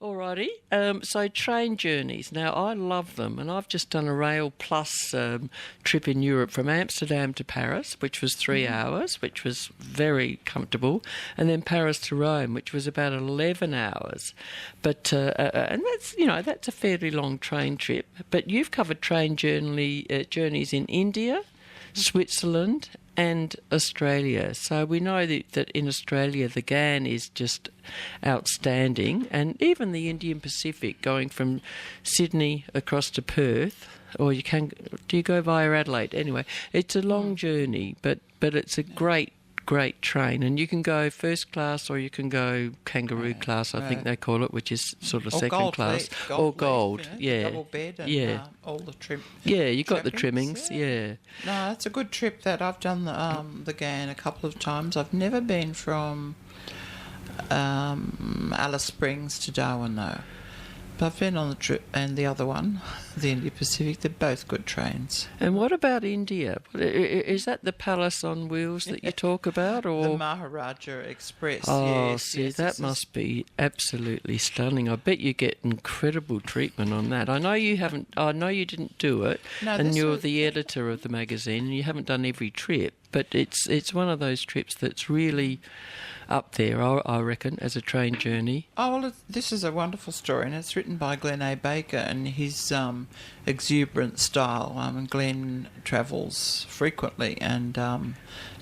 Alrighty. So train journeys. Now, I love them, and I've just done a Rail Plus trip in Europe from Amsterdam to Paris, which was 3 hours, which was very comfortable, and then Paris to Rome, which was about 11 hours. But and that's a fairly long train trip. But you've covered train journeys in India, Switzerland, and Australia. So we know that in Australia the GAN is just outstanding, and even the Indian Pacific, going from Sydney across to Perth, or do you go via Adelaide? Anyway, it's a long journey, but it's a great train, and you can go first class or you can go kangaroo class, I think they call it, which is sort of second class, or gold, double bed and all the trim. Yeah, you got the trimmings, yeah. No, it's a good trip. That I've done the GAN a couple of times. I've never been from Alice Springs to Darwin though. But I've been on the trip, and the other one, the India Pacific. They're both good trains. And what about India? Is that the Palace on Wheels that you talk about, or the Maharaja Express? Oh, yes, see, yes, that must be absolutely stunning. I bet you get incredible treatment on that. I know you haven't. I know you didn't do it, and you're the editor of the magazine, and you haven't done every trip. But it's one of those trips that's really up there, I reckon, as a train journey. Oh, well, this is a wonderful story, and it's written by Glenn A. Baker, and his exuberant style. And Glenn travels frequently and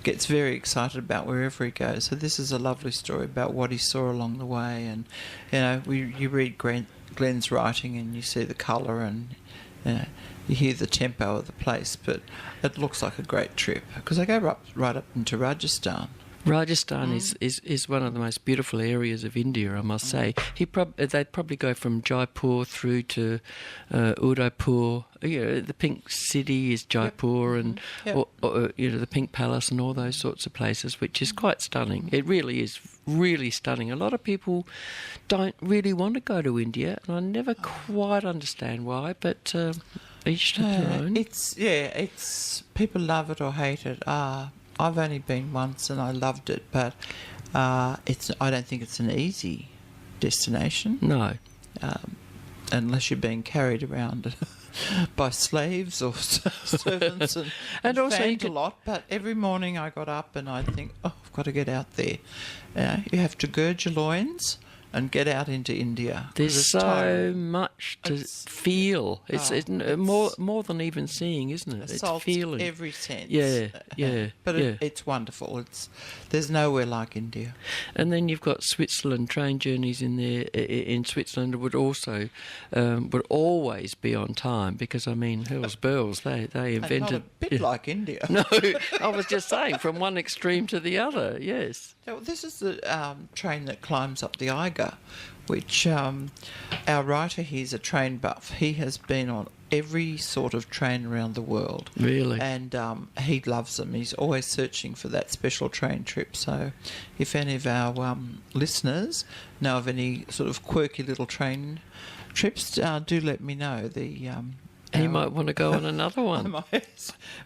gets very excited about wherever he goes. So this is a lovely story about what he saw along the way. And, you read Glenn's writing and you see the colour and you hear the tempo of the place, but it looks like a great trip because they go right up into Rajasthan. Rajasthan is one of the most beautiful areas of India, I must say. They'd probably go from Jaipur through to Udaipur. The Pink City is Jaipur, and the Pink Palace and all those sorts of places, which is quite stunning. It really is really stunning. A lot of people don't really want to go to India, and I never quite understand why, but each to their own. It's people love it or hate it. I've only been once and I loved it, but I don't think it's an easy destination. No. Unless you're being carried around by slaves or servants and also fanned a lot. But every morning I got up and I'd think, I've got to get out there. You have to gird your loins and get out into India. There's so much to feel. It's more than even seeing, isn't it? It's feeling. Every sense. Yeah. But it's wonderful. There's nowhere like India. And then you've got Switzerland. Train journeys in there in Switzerland would also would always be on time because Hell's Bells, they invented. And not a bit like India. No, I was just saying from one extreme to the other. Yes. So this is the train that climbs up the Eiger, which our writer, he's a train buff. He has been on every sort of train around the world. Really? And he loves them. He's always searching for that special train trip. So if any of our listeners know of any sort of quirky little train trips, do let me know. He might want to go on another one.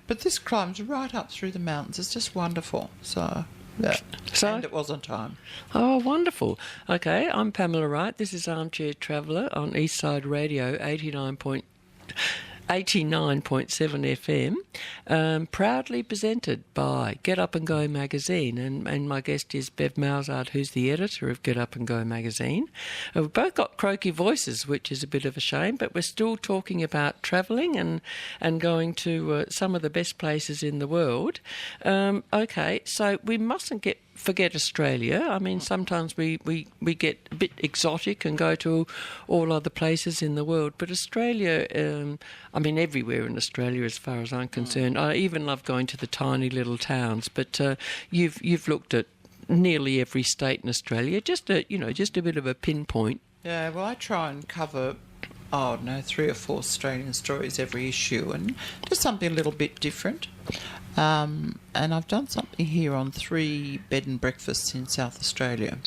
But this climbs right up through the mountains. It's just wonderful. So... yeah. And it was on time. Oh, wonderful. Okay, I'm Pamela Wrtight. This is Armchair Traveller on Eastside Radio 89.7 FM, proudly presented by Get Up and Go magazine, and my guest is Bev Mausard, who's the editor of Get Up and Go magazine. We've both got croaky voices, which is a bit of a shame, but we're still talking about travelling and going to some of the best places in the world. Okay, so we mustn't forget Australia. Sometimes we get a bit exotic and go to all other places in the world, but Australia, everywhere in Australia as far as I'm concerned. I even love going to the tiny little towns, but you've looked at nearly every state in Australia, just a bit of a pinpoint. Yeah, well, I try and cover 3 or 4 Australian stories every issue, and just something a little bit different. And I've done something here on 3 bed and breakfasts in South Australia.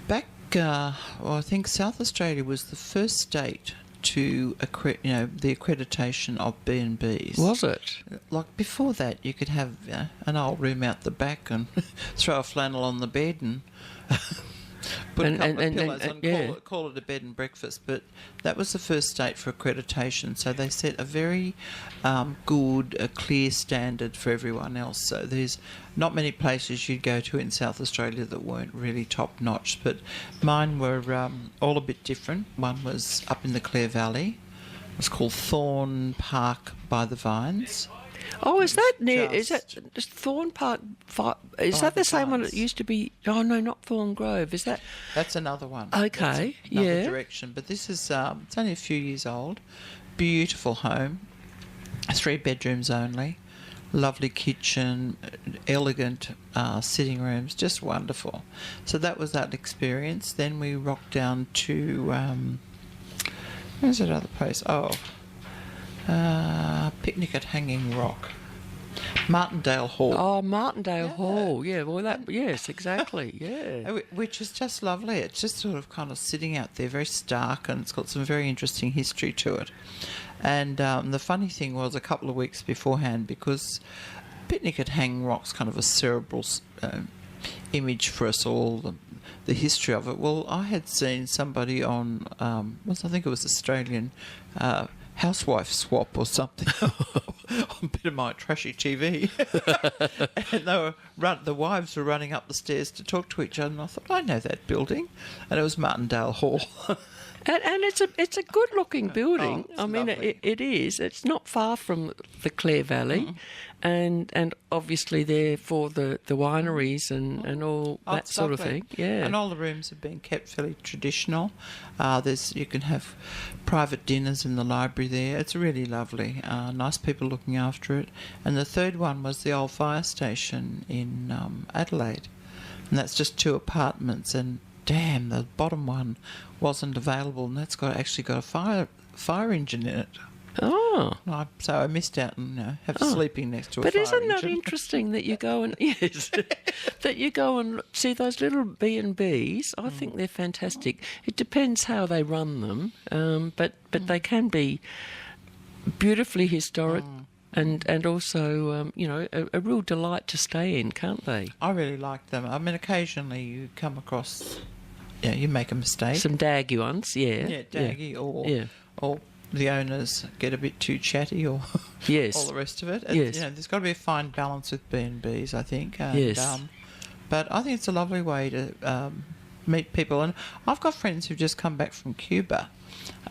Back, I think South Australia was the first state to the accreditation of B&Bs. Was it? Like before that, you could have an old room out the back and throw a flannel on the bed and Put a couple of pillows and on, yeah. call it a bed and breakfast. But that was the first state for accreditation, so they set a very good, a clear standard for everyone else. So there's not many places you'd go to in South Australia that weren't really top notch, but mine were all a bit different. One was up in the Clare Valley. It was called Thorn Park by the Vines. Oh, is that near? Is that Thorn Park? Is that the same one that used to be? Oh no, not Thorn Grove. Is that? That's another one. Okay, That's another yeah. direction. But this is it's only a few years old. Beautiful home, 3 bedrooms only, lovely kitchen, elegant sitting rooms, just wonderful. So that was that experience. Then we rocked down to where's that other place? Oh. Picnic at Hanging Rock, Martindale Hall. Oh, Martindale Hall. Yeah, well, yes, exactly. Yeah. Which is just lovely. It's just sort of kind of sitting out there, very stark, and it's got some very interesting history to it. And the funny thing was, a couple of weeks beforehand, because Picnic at Hanging Rock's kind of a cerebral image for us all, the history of it. Well, I had seen somebody on, I think it was Australian Housewife Swap or something on a bit of my trashy TV, and the wives were running up the stairs to talk to each other, and I thought, I know that building, and it was Martindale Hall. And it's a good looking building. Oh, I mean, lovely. it is. It's not far from the Clare Valley, and obviously there for the wineries and all that It's sort of lovely. thing. Yeah. And all the rooms have been kept fairly traditional. You can have private dinners in the library there. It's really lovely. Nice people looking after it. And the third one was the old fire station in Adelaide, and that's just 2 apartments. And damn, the bottom one wasn't available, and that's actually got a fire engine in it. Oh. So I missed out on sleeping next to a But fire isn't that engine. interesting that you go and that you go and see those little B&Bs? I think they're fantastic. It depends how they run them, but they can be beautifully historic and also a real delight to stay in, can't they? I really like them. I mean, occasionally you come across, you make a mistake. Some daggy ones, yeah. Yeah, daggy, Yeah. or the owners get a bit too chatty, or Yes. all the rest of it. Yes. There's got to be a fine balance with B&Bs, I think. And, Yes. but I think it's a lovely way to meet people. And I've got friends who've just come back from Cuba,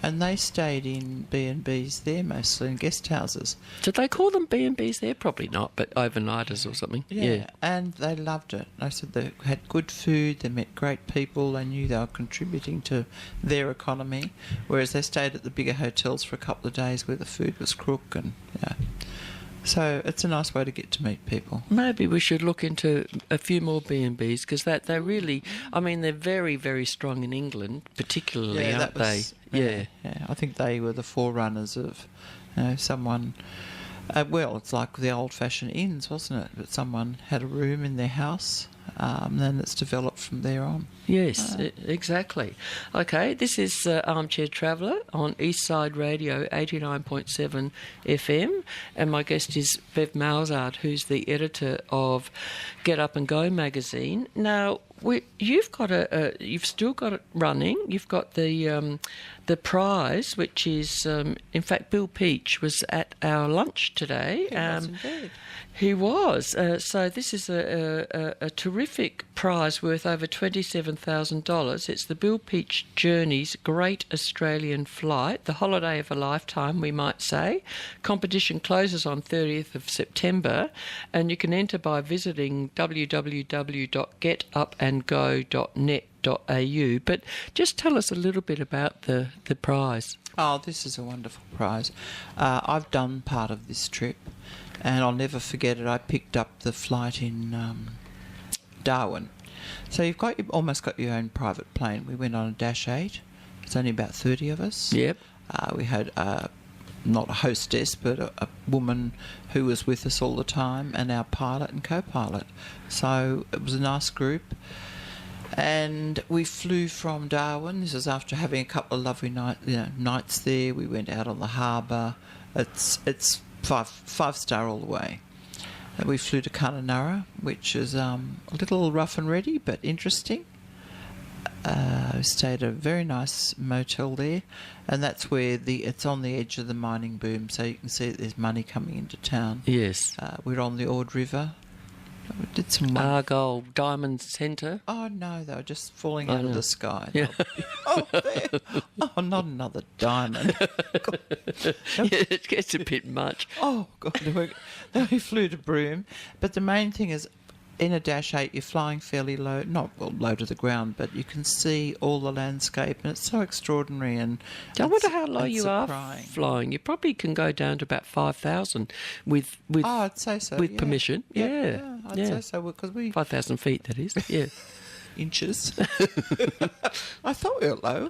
and they stayed in B&Bs there mostly, in guest houses. Did they call them B&Bs there? Probably not, but overnighters or something. Yeah. And they loved it. They said they had good food, they met great people, they knew they were contributing to their economy, whereas they stayed at the bigger hotels for a couple of days where the food was crook. And so it's a nice way to get to meet people. Maybe we should look into a few more B&Bs because they really, I mean, they're very, very strong in England, particularly, aren't they? Yeah. I think they were the forerunners of someone. Well, it's like the old-fashioned inns, wasn't it? But someone had a room in their house, and then it's developed from there on. Yes, exactly. Okay, this is Armchair Traveller on Eastside Radio 89.7 FM, and my guest is Bev Malzard, who's the editor of Get Up and Go magazine. Now, you've still got it running. You've got the prize, which is, in fact, Bill Peach was at our lunch today. He was indeed. He was. So this is a terrific prize worth over $27,000. It's the Bill Peach Journeys Great Australian Flight, the holiday of a lifetime, we might say. Competition closes on 30th of September, and you can enter by visiting www.getupandgo.net.au. But just tell us a little bit about the prize. Oh, this is a wonderful prize. I've done part of this trip, and I'll never forget it. I picked up the flight in Darwin. So you've almost got your own private plane. We went on a Dash 8. It's only about 30 of us. Yep. We had not a hostess, but a woman who was with us all the time, and our pilot and co-pilot. So it was a nice group. And we flew from Darwin. This was after having a couple of lovely nights there. We went out on the harbour. It's five-star all the way. And we flew to Kununurra, which is a little rough and ready, but interesting. We stayed at a very nice motel there, and that's where it's on the edge of the mining boom, so you can see that there's money coming into town. Yes. We're on the Ord River. We did some Argyle Diamond Centre. Oh no, they were just falling out of the sky. Yeah. Oh, not another diamond. Yeah, it gets a bit much. Oh God, then we flew to Broome, but the main thing is, in a Dash 8 you're flying fairly low, not low to the ground, but you can see all the landscape, and it's so extraordinary. And I wonder how low you are surprising. flying. You probably can go down to about 5,000 with I'd say so. with permission. Yeah, I'd say so, because we 5,000 feet, that is. Yeah. inches. I thought we were low.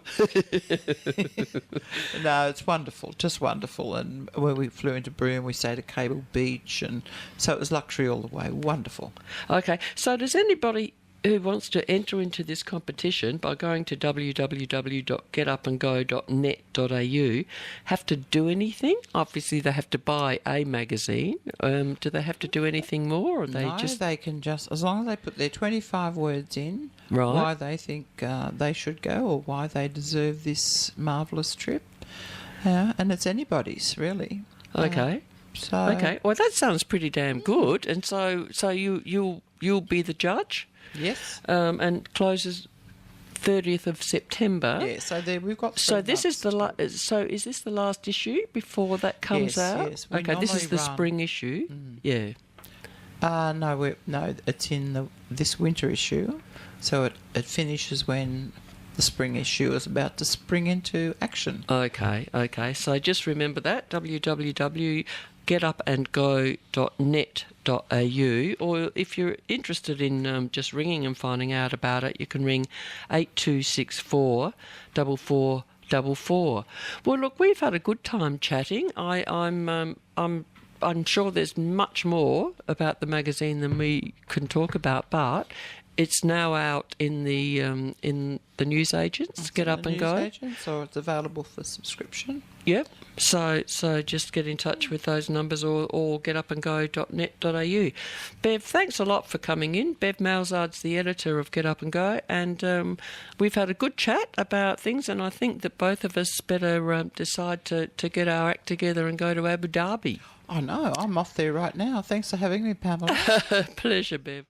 No, it's wonderful, just wonderful. And when we flew into Broome, we stayed at Cable Beach, and so it was luxury all the way. Wonderful. Okay, so does anybody who wants to enter into this competition by going to www.getupandgo.net.au have to do anything? Obviously, they have to buy a magazine. Do they have to do anything more? Or They can just, as long as they put their 25 words in, Right. why they think they should go, or why they deserve this marvellous trip. And it's anybody's, really. Okay. Okay. Well, that sounds pretty damn good. And so you'll be the judge. Yes. And closes 30th of September. Yeah. So we've got. So this is so is this the last issue before that comes out? Yes. We Okay. This is the normally run- spring issue. Yeah. No, it's in this winter issue. So it finishes when the spring issue is about to spring into action. Okay. So just remember that www.getupandgo.net.au, or if you're interested in just ringing and finding out about it, you can ring 8264 4444. Well, look, we've had a good time chatting. I'm sure there's much more about the magazine than we can talk about, but it's now out in the newsagents. Get Up and Go. So it's available for subscription. Yep. So just get in touch with those numbers, or getupandgo.net.au. Bev, thanks a lot for coming in. Bev Malzard's the editor of Get Up and Go, and we've had a good chat about things, and I think that both of us better decide to get our act together and go to Abu Dhabi. Oh no, I'm off there right now. Thanks for having me, Pamela. Pleasure, Bev.